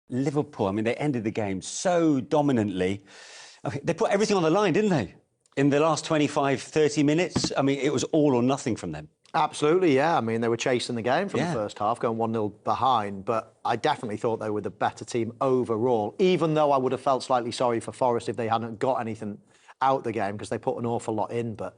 Liverpool, I mean, they ended the game so dominantly. I mean, they put everything on the line, didn't they? In the last 25, 30 minutes, I mean, it was all or nothing from them. Absolutely, yeah. I mean, they were chasing the game from the first half, going 1-0 behind, but I definitely thought they were the better team overall, even though I would have felt slightly sorry for Forest if they hadn't got anything out the game, because they put an awful lot in. But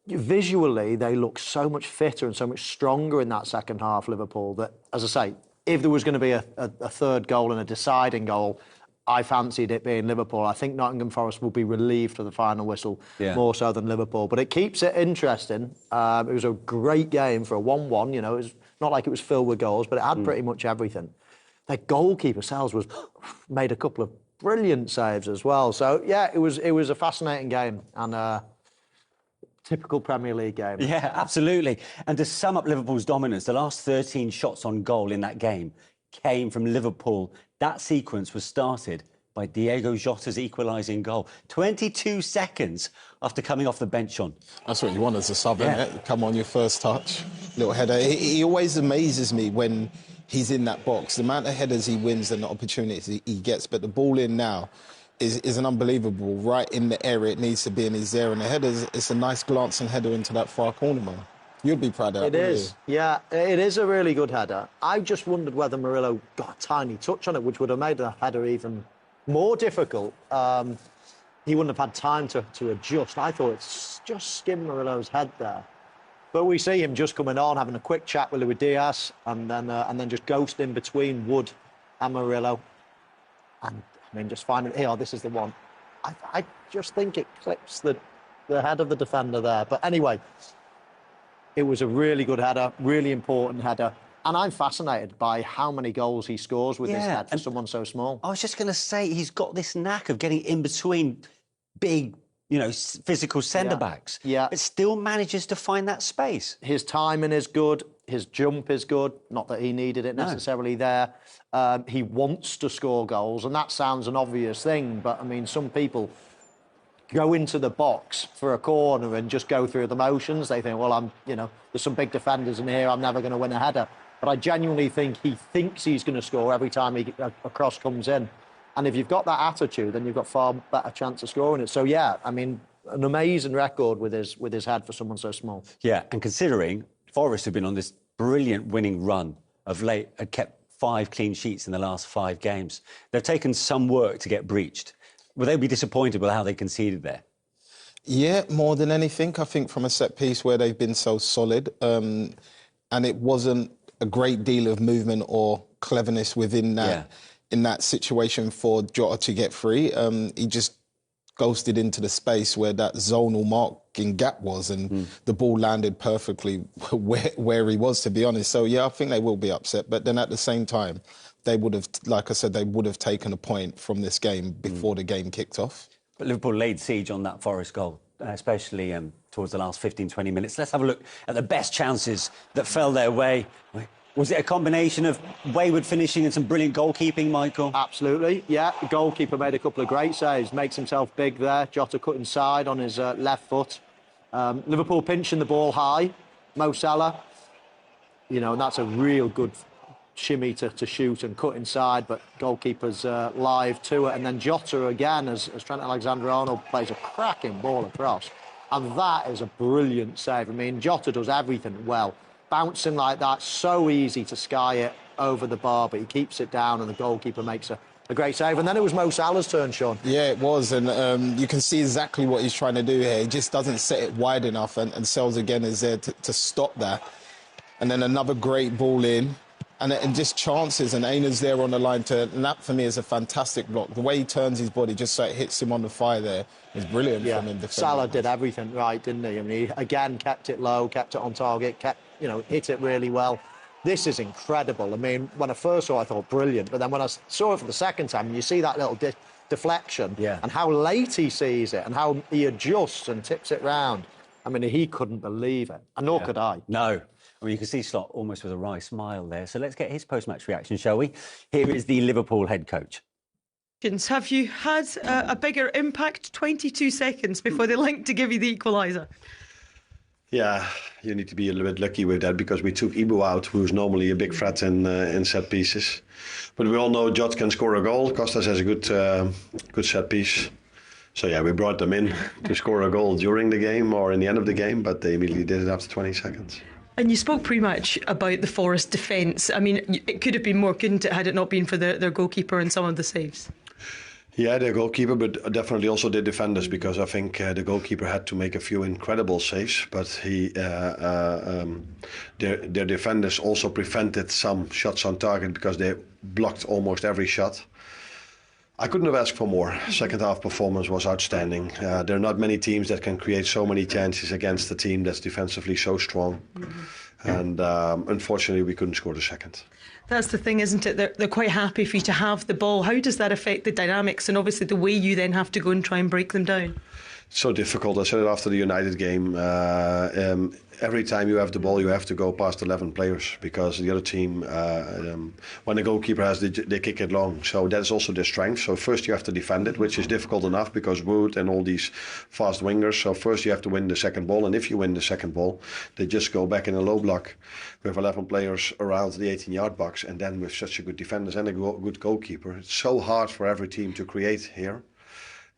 visually, they look so much fitter and so much stronger in that second half, Liverpool, that, as I say, if there was going to be a third goal and a deciding goal, I fancied it being Liverpool. I think Nottingham Forest will be relieved for the final whistle, more so than Liverpool. But it keeps it interesting. It was a great game for a 1-1. You know, it was not like it was filled with goals, but it had pretty much everything. Their goalkeeper, Sells, made a couple of brilliant saves as well. So, yeah, it was a fascinating game and a typical Premier League game. Yeah, absolutely. And to sum up Liverpool's dominance, the last 13 shots on goal in that game came from Liverpool. That sequence was started by Diego Jota's equalising goal. 22 seconds after coming off the bench on. That's what you want as a sub, isn't it? Come on, your first touch, little header. He always amazes me when he's in that box. The amount of headers he wins and the opportunities he gets, but the ball in now is an unbelievable, right in the area it needs to be, and he's there. And the headers, it's a nice glancing header into that far corner, man. You'd be proud of that. It is, yeah. It is a really good header. I just wondered whether Murillo got a tiny touch on it, which would have made the header even more difficult. He wouldn't have had time to adjust. I thought it's just skimmed Murillo's head there. But we see him just coming on, having a quick chat with Luis Diaz, and then just ghosting between Wood and Murillo. And, I mean, just finding, here, this is the one. I just think it clips the head of the defender there. But anyway, it was a really good header, really important header. And I'm fascinated by how many goals he scores with his head for someone so small. I was just going to say, he's got this knack of getting in between big, you know, physical centre-backs. Yeah. But still manages to find that space. His timing is good. His jump is good. Not that he needed it necessarily there. He wants to score goals, and that sounds an obvious thing. But, I mean, some people go into the box for a corner and just go through the motions. They think, well, there's some big defenders in here, I'm never going to win a header. But I genuinely think he thinks he's going to score every time a cross comes in. And if you've got that attitude, then you've got far better chance of scoring it. So, yeah, I mean, an amazing record with his head for someone so small. Yeah, and considering Forest have been on this brilliant winning run of late, had kept 5 clean sheets in the last 5 games. They've taken some work to get breached. Will they be disappointed with how they conceded there? Yeah, more than anything, I think from a set piece where they've been so solid, and it wasn't a great deal of movement or cleverness within that in that situation for Jota to get free. He just ghosted into the space where that zonal marking gap was, and the ball landed perfectly where he was, to be honest. So, yeah, I think they will be upset. But then at the same time, they would have, like I said, they would have taken a point from this game before the game kicked off. But Liverpool laid siege on that Forest goal, especially towards the last 15, 20 minutes. Let's have a look at the best chances that fell their way. Was it a combination of wayward finishing and some brilliant goalkeeping, Michael? Absolutely, yeah. The goalkeeper made a couple of great saves, makes himself big there. Jota cut inside on his left foot. Liverpool pinching the ball high. Mo Salah, and that's a real good shimmy to shoot and cut inside, but goalkeeper's live to it. And then Jota again, as Trent Alexander-Arnold plays a cracking ball across. And that is a brilliant save. I mean, Jota does everything well. Bouncing like that, so easy to sky it over the bar, but he keeps it down and the goalkeeper makes a great save. And then it was Mo Salah's turn, Sean. Yeah, it was, and you can see exactly what he's trying to do here. He just doesn't set it wide enough, and Sells again is there to stop that. And then another great ball in. And just chances, and Aina's there on the line and that for me is a fantastic block. The way he turns his body just so it hits him on the thigh there is brilliant from him. Salah did everything right, didn't he? I mean, he again kept it low, kept it on target, hit it really well. This is incredible. I mean, when I first saw it, I thought brilliant, but then when I saw it for the second time, you see that little deflection and how late he sees it and how he adjusts and tips it round. I mean, he couldn't believe it, and nor could I. No. I mean, you can see Slot almost with a wry smile there. So let's get his post-match reaction, shall we? Here is the Liverpool head coach. Have you had a bigger impact? 22 seconds before they linked to give you the equaliser. Yeah, you need to be a little bit lucky with that because we took Ibu out, who's normally a big threat in set pieces. But we all know Jot can score a goal. Costas has a good set piece. So yeah, we brought them in to score a goal during the game or in the end of the game, but they immediately did it after 20 seconds. And you spoke pre-match about the Forest defence. I mean, it could have been more, couldn't it, had it not been for their goalkeeper and some of the saves? Yeah, their goalkeeper, but definitely also the defenders, because I think the goalkeeper had to make a few incredible saves, but their defenders also prevented some shots on target because they blocked almost every shot. I couldn't have asked for more. Second half performance was outstanding. There are not many teams that can create so many chances against a team that's defensively so strong. And unfortunately, we couldn't score the second. That's the thing, isn't it? They're quite happy for you to have the ball. How does that affect the dynamics and obviously the way you then have to go and try and break them down? So difficult. I said it after the United game. Every time you have the ball, you have to go past 11 players because the other team, when the goalkeeper has, they kick it long. So that's also their strength. So first you have to defend it, which is difficult enough because Wood and all these fast wingers. So first you have to win the second ball, and if you win the second ball, they just go back in a low block with 11 players around the 18-yard box, and then with such a good defenders and a good goalkeeper, it's so hard for every team to create here.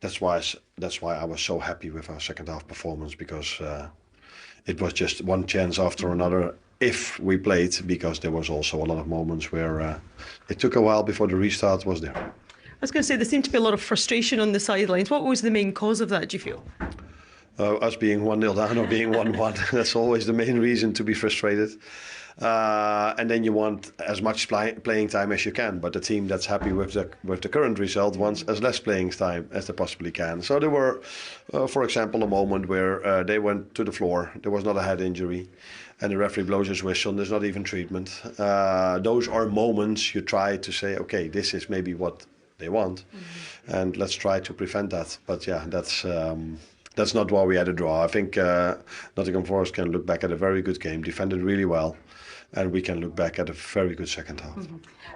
That's why I was so happy with our second half performance, because it was just one chance after another if we played, because there was also a lot of moments where it took a while before the restart was there. I was going to say, there seemed to be a lot of frustration on the sidelines. What was the main cause of that, do you feel? Us being 1-0 down or being 1-1, that's always the main reason to be frustrated. And then you want as much playing time as you can, but the team that's happy with the current result wants as less playing time as they possibly can. So there were, for example, a moment where they went to the floor. There was not a head injury, and the referee blows his whistle, and there's not even treatment. Those are moments you try to say, okay, this is maybe what they want, and let's try to prevent that. But yeah, that's not why we had a draw. I think Nottingham Forest can look back at a very good game, defended really well, and we can look back at a very good second half.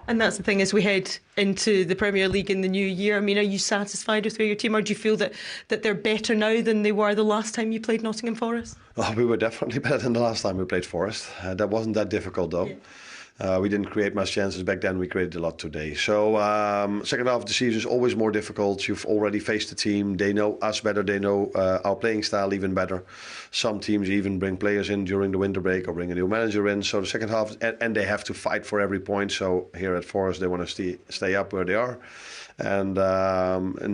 And that's the thing, as we head into the Premier League in the new year. I mean, are you satisfied with where your team are? Do you feel that they're better now than they were the last time you played Nottingham Forest? Oh, we were definitely better than the last time we played Forest. That wasn't that difficult, though. We didn't create much chances back then. We created a lot today. So second half of the season is always more difficult. You've already faced the team. They know us better. They know our playing style even better. Some teams even bring players in during the winter break or bring a new manager in. So the second half, and they have to fight for every point. So here at Forest, they want to stay up where they are. And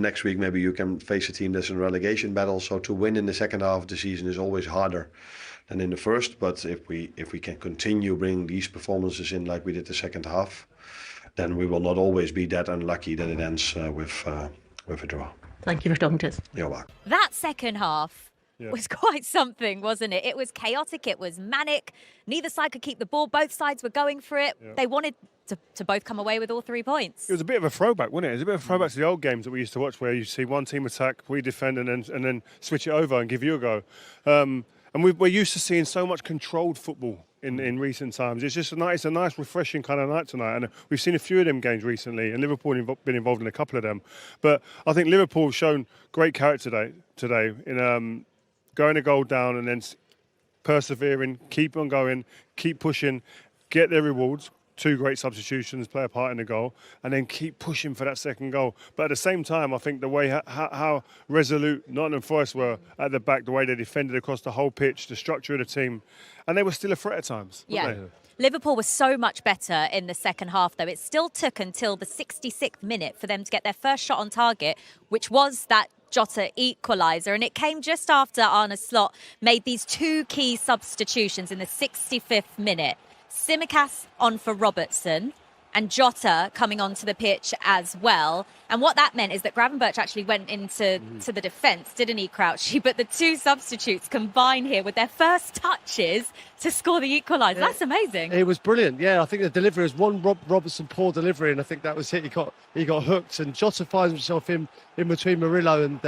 next week, maybe you can face a team that's in a relegation battle. So to win in the second half of the season is always harder than in the first. But if we can continue bringing these performances in like we did the second half, then we will not always be that unlucky that it ends with a draw. Thank you for talking to us. You're welcome. That second half was quite something, wasn't it? It was chaotic, it was manic. Neither side could keep the ball. Both sides were going for it. They wanted to both come away with all 3 points. It was a bit of a throwback, wasn't it? It was a bit of a throwback to the old games that we used to watch, where you see one team attack, we defend, and then switch it over and give you a go. And we're used to seeing so much controlled football in recent times. It's just a nice, refreshing kind of night tonight. And we've seen a few of them games recently, and Liverpool have been involved in a couple of them. But I think Liverpool have shown great character today in going a goal down and then persevering, keep on going, keep pushing, get their rewards. 2 great substitutions play a part in the goal, and then keep pushing for that second goal. But at the same time, I think the way how resolute Nottingham Forest were at the back, the way they defended across the whole pitch, the structure of the team, and they were still a threat at times. Yeah. Liverpool was so much better in the second half, though. It still took until the 66th minute for them to get their first shot on target, which was that Jota equaliser, and it came just after Arne Slot made these 2 key substitutions in the 65th minute. Tsimikas on for Robertson and Jota coming onto the pitch as well. And what that meant is that Gravenberch actually went into the defence, didn't he, Crouchy? But the 2 substitutes combine here with their first touches to score the equaliser. That's amazing. It was brilliant. Yeah, I think the delivery was one Robertson poor delivery, and I think that was it. He got hooked, and Jota finds himself in between Murillo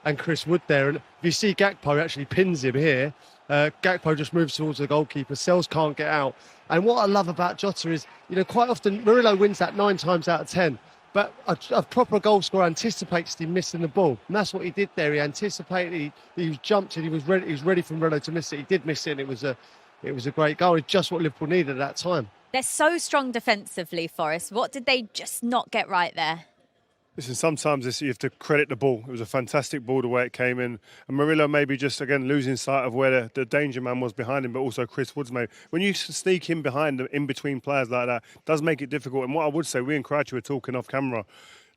and Chris Wood there. And if you see Gakpo actually pins him here, Gakpo just moves towards the goalkeeper. Sells can't get out. And what I love about Jota is, quite often Murillo wins that 9 times out of 10. But a proper goal scorer anticipates him missing the ball, and that's what he did there. He anticipated, he jumped in, he was ready for Murillo to miss it. He did miss it, and it was a great goal. It's just what Liverpool needed at that time. They're so strong defensively, Forrest. What did they just not get right there? Listen, sometimes you have to credit the ball. It was a fantastic ball the way it came in. And Murillo maybe just, again, losing sight of where the danger man was behind him, but also Chris Woods maybe. When you sneak in behind, in between players like that, it does make it difficult. And what I would say, we and Crouchy were talking off camera,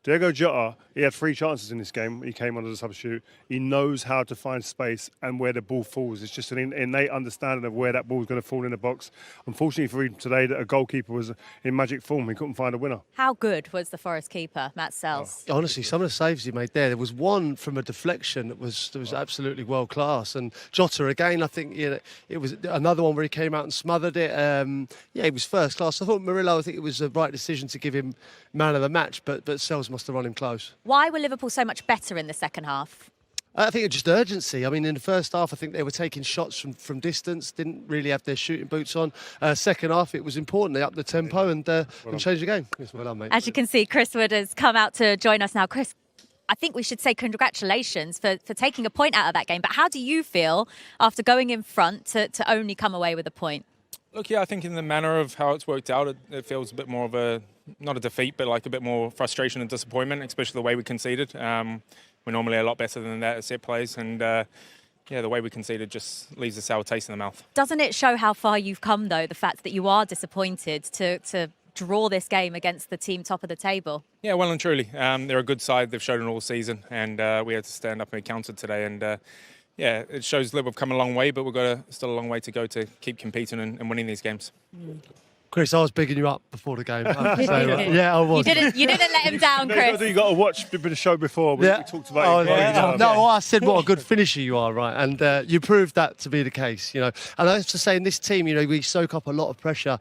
Diogo Jota, he had 3 chances in this game when he came on as a substitute. He knows how to find space and where the ball falls. It's just an innate understanding of where that ball is going to fall in the box. Unfortunately for him today, that a goalkeeper was in magic form. He couldn't find a winner. How good was the Forest keeper, Matt Sells? Honestly, some of the saves he made there was one from a deflection that was absolutely world class. And Jota again, I think it was another one where he came out and smothered it. He was first class. I thought Murillo, I think it was the right decision to give him man of the match, but Sells must have run him close. Why were Liverpool so much better in the second half? I think it's just urgency. I mean, in the first half, I think they were taking shots from distance, didn't really have their shooting boots on. Second half, it was important. They upped the tempo and changed the game. Yes, well done, mate. As you can see, Chris Wood has come out to join us now. Chris, I think we should say congratulations for taking a point out of that game. But how do you feel after going in front to only come away with a point? Look, I think in the manner of how it's worked out, it feels a bit more of not a defeat, but like a bit more frustration and disappointment, especially the way we conceded. We're normally a lot better than that at set plays, and the way we conceded just leaves a sour taste in the mouth. Doesn't it show how far you've come, though, the fact that you are disappointed to draw this game against the team top of the table? Yeah, well and truly. They're a good side. They've shown it all season, and we had to stand up and be counted today, and it shows Liverpool have come a long way, but we've got still a long way to go to keep competing and winning these games. Chris, I was bigging you up before the game. Yeah, I was. You didn't let him down, Chris. You got to watch the show before. We talked about it. No, I said what a good finisher you are, right? And you proved that to be the case, And I have to say, in this team, we soak up a lot of pressure.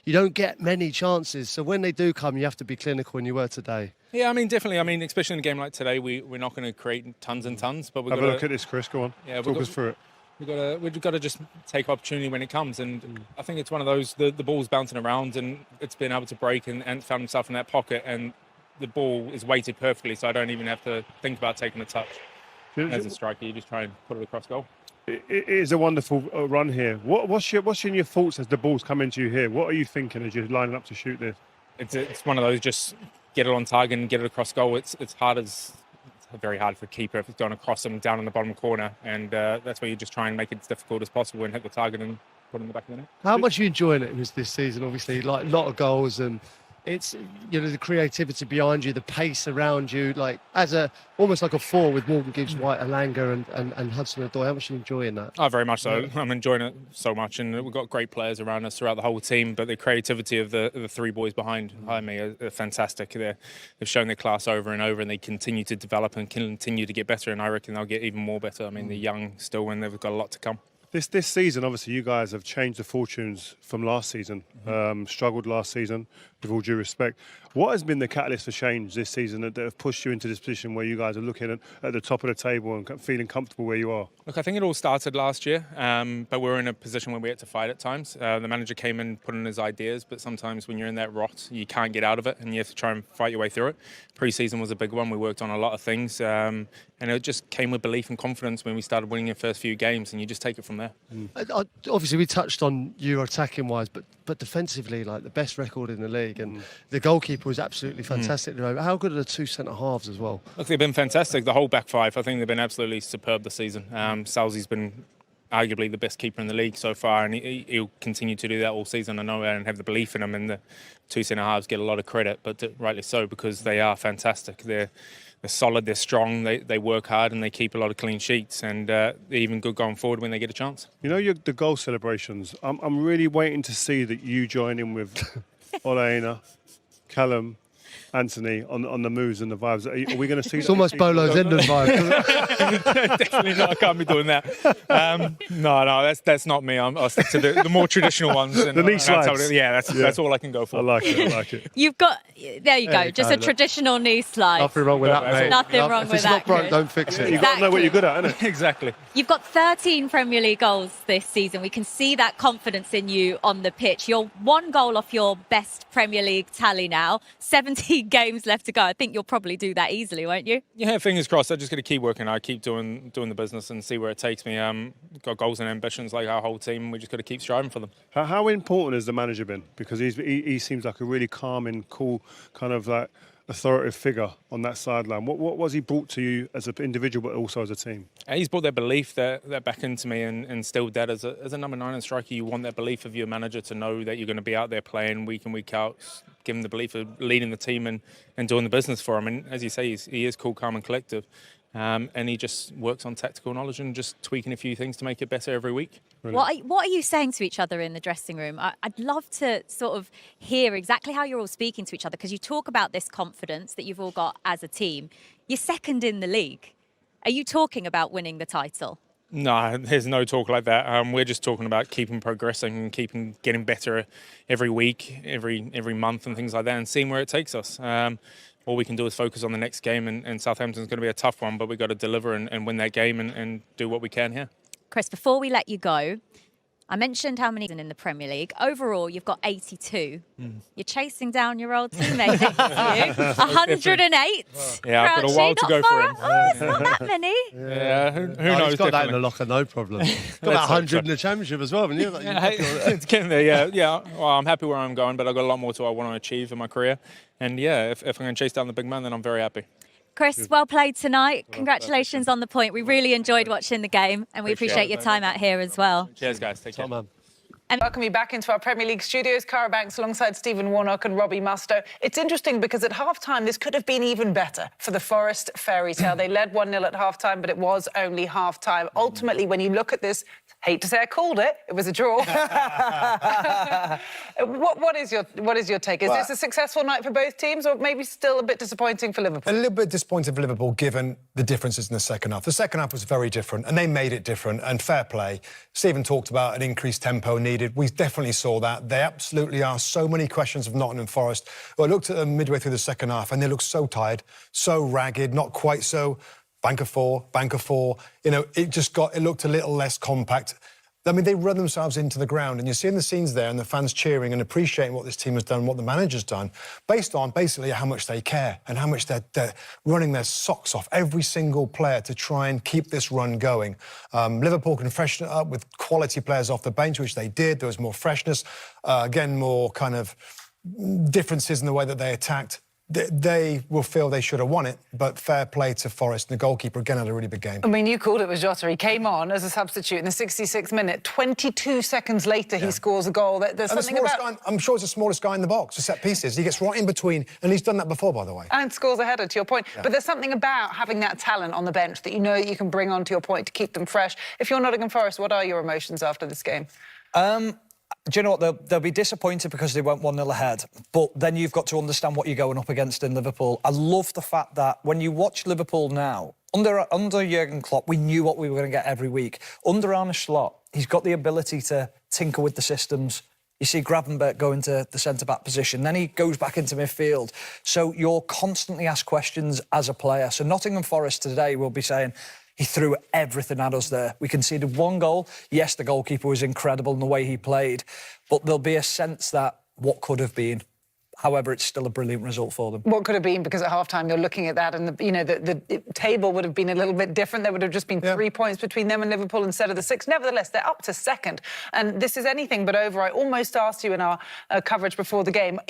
You don't get many chances. So when they do come, you have to be clinical, and you were today. Yeah, I mean, definitely. I mean, especially in a game like today, we're not going to create tons and tons. But we've Have a look at this, Chris. Go on. Yeah, talk us through it. We've got to just take opportunity when it comes, and I think it's one of those. The ball's bouncing around, and it's been able to break and found himself in that pocket, and the ball is weighted perfectly, so I don't even have to think about taking a touch. As a striker, you just try and put it across goal. It is a wonderful run here. What's in your thoughts as the ball's come into you here? What are you thinking as you're lining up to shoot this? It's one of those, just get it on target and get it across goal. It's very hard for a keeper if it's going across them down in the bottom corner, and that's where you just try and make it as difficult as possible and hit the target and put it in the back of the net. How much are you enjoying it this season? Obviously, like a lot of goals, and it's the creativity behind you, the pace around you, like almost like a 4 with Morgan Gibbs, White, Alanga and Hudson-Odoi. How much are you enjoying that? Oh, very much so. I'm enjoying it so much, and we've got great players around us throughout the whole team, but the creativity of the 3 boys behind me are fantastic. They've shown their class over and over, and they continue to develop and continue to get better, and I reckon they'll get even more better. I mean, they're young still, and they've got a lot to come. This season, obviously, you guys have changed the fortunes from last season. Struggled last season, with all due respect. What has been the catalyst for change this season that have pushed you into this position where you guys are looking at the top of the table and feeling comfortable where you are? Look, I think it all started last year, but we're in a position where we had to fight at times. The manager came in, put in his ideas, but sometimes when you're in that rot, you can't get out of it, and you have to try and fight your way through it. Pre-season was a big one. We worked on a lot of things, and it just came with belief and confidence when we started winning the first few games, and you just take it from there. Obviously, we touched on you attacking-wise, but defensively, like the best record in the league, and the goalkeeper was absolutely fantastic. How good are the 2 centre-halves as well? Look, they've been fantastic. The whole back 5, I think they've been absolutely superb this season. Salzy's been arguably the best keeper in the league so far, and he'll continue to do that all season. I know and have the belief in him, and the 2 centre-halves get a lot of credit, but rightly so, because they are fantastic. They're solid, they're strong, they work hard, and they keep a lot of clean sheets, and they're even good going forward when they get a chance. The goal celebrations, I'm really waiting to see that you join in with Olaina, Callum, Anthony on the moves and the vibes. Are we going to see It's almost Bolo Zenden vibe. Definitely not. I can't be doing that. No, that's not me. I'll stick to the more traditional ones. And, the knee slides. That's all I can go for. I like it. You've got, there you go, just a traditional knee slide. Nothing wrong with that, mate. Nothing wrong with that. If it's not broke, don't fix it. You've got to know what you're good at, innit? Exactly. You've got 13 Premier League goals this season. We can see that confidence in you on the pitch. You're 1 goal off your best Premier League tally now, 17 league games left to go. I think you'll probably do that easily, won't you? Yeah, fingers crossed. I just got to keep working. I keep doing the business and see where it takes me. Got goals and ambitions like our whole team. We just got to keep striving for them. How important has the manager been? Because he seems like a really calming, cool, kind of like authoritative figure on that sideline. What was he brought to you as an individual, but also as a team? He's brought that belief that back into me and instilled that as a number 9 and striker. You want that belief of your manager to know that you're going to be out there playing week in, week out. Give him the belief of leading the team and doing the business for him. And as you say, he is cool, calm and collective. And he just works on tactical knowledge and just tweaking a few things to make it better every week. What are you saying to each other in the dressing room? I'd love to sort of hear exactly how you're all speaking to each other, because you talk about this confidence that you've all got as a team. You're second in the league. Are you talking about winning the title? No, there's no talk like that. We're just talking about keeping progressing and keeping getting better every week, every month and things like that, and seeing where it takes us. All we can do is focus on the next game, and Southampton's going to be a tough one, but we've got to deliver and win that game and do what we can here. Chris, before we let you go, I mentioned how many in the Premier League. Overall, you've got 82. You're chasing down your old teammate next to you. 108. Yeah, I've got a while to go for him. Oh, it's not that many. Yeah, who knows? He's got that in the locker, no problem. Got about 100 in the Championship as well, haven't you? It's getting there, yeah. Well, I'm happy where I'm going, but I've got a lot more I want to achieve in my career. And yeah, if I can chase down the big man, then I'm very happy. Chris, well played tonight. Congratulations on the point. We really enjoyed watching the game, and we appreciate your time out here as well. Cheers, guys. Take care. And welcome you back into our Premier League studios. Cara Banks alongside Stephen Warnock and Robbie Mustoe. It's interesting because at half-time, this could have been even better for the Forest fairy tale. They led 1-0 at half-time, but it was only half-time. Ultimately, when you look at this, hate to say I called it, it was a draw. What is your take? Is this a successful night for both teams, or maybe still a bit disappointing for Liverpool? A little bit disappointing for Liverpool, given the differences in the second half. The second half was very different, and they made it different, and fair play. Stephen talked about an increased tempo needed. We definitely saw that. They absolutely are. So many questions of Nottingham Forest. Well, I looked at them midway through the second half, and they looked so tired, so ragged, not quite so bank of four. You know, it looked a little less compact. I mean, they run themselves into the ground, and you're seeing the scenes there and the fans cheering and appreciating what this team has done, what the manager's done, based on basically how much they care and how much they're running their socks off, every single player, to try and keep this run going. Liverpool can freshen it up with quality players off the bench, which they did. There was more freshness, again, more kind of differences in the way that they attacked. They will feel they should have won it, but fair play to Forest. And the goalkeeper, again, had a really big game. I mean, you called it with Jota. He came on as a substitute in the 66th minute. 22 seconds later, he scores a goal. There's something about... I'm sure it's the smallest guy in the box for set pieces. He gets right in between, and he's done that before, by the way. And scores a header, to your point. Yeah. But there's something about having that talent on the bench that you know you can bring on, to your point, to keep them fresh. If you're Nottingham Forest, what are your emotions after this game? Do you know what? They'll be disappointed because they went 1-0 ahead. But then you've got to understand what you're going up against in Liverpool. I love the fact that when you watch Liverpool now, under Jurgen Klopp, we knew what we were going to get every week. Under Arne Slot, he's got the ability to tinker with the systems. You see Gravenberch go into the centre-back position, then he goes back into midfield. So you're constantly asked questions as a player. So Nottingham Forest today will be saying, he threw everything at us there. We conceded one goal. Yes, the goalkeeper was incredible in the way he played, but there'll be a sense that what could have been. However, it's still a brilliant result for them. What could have been, because at half-time you're looking at that and the table would have been a little bit different. There would have just been 3 points between them and Liverpool instead of the 6. Nevertheless, they're up to second. And this is anything but over. I almost asked you in our coverage before the game,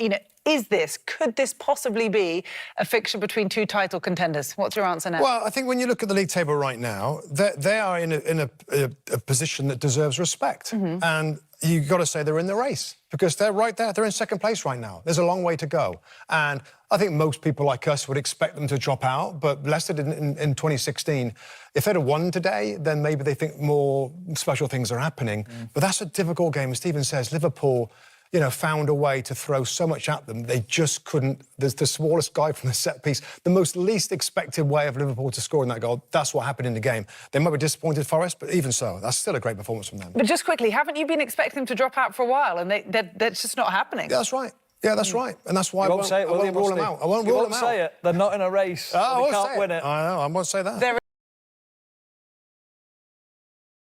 could this possibly be a fixture between two title contenders? What's your answer now? Well, I think when you look at the league table right now, they are in a position that deserves respect. Mm-hmm. And you've got to say they're in the race, because they're right there. They're in second place right now. There's a long way to go. And I think most people like us would expect them to drop out, but Leicester did in 2016. If they'd have won today, then maybe they think more special things are happening. But that's a difficult game. As Stephen says, Liverpool, found a way to throw so much at them. They just couldn't. There's the smallest guy from the set piece. The most least expected way of Liverpool to score in that goal. That's what happened in the game. They might be disappointed, Forest, but even so, that's still a great performance from them. But just quickly, haven't you been expecting them to drop out for a while, and that's just not happening? Yeah, that's right. Yeah, that's right. And that's why I won't say it, rule them out. I won't rule them out. Say it. They're not in a race. I they can't win it. I know, I won't say that.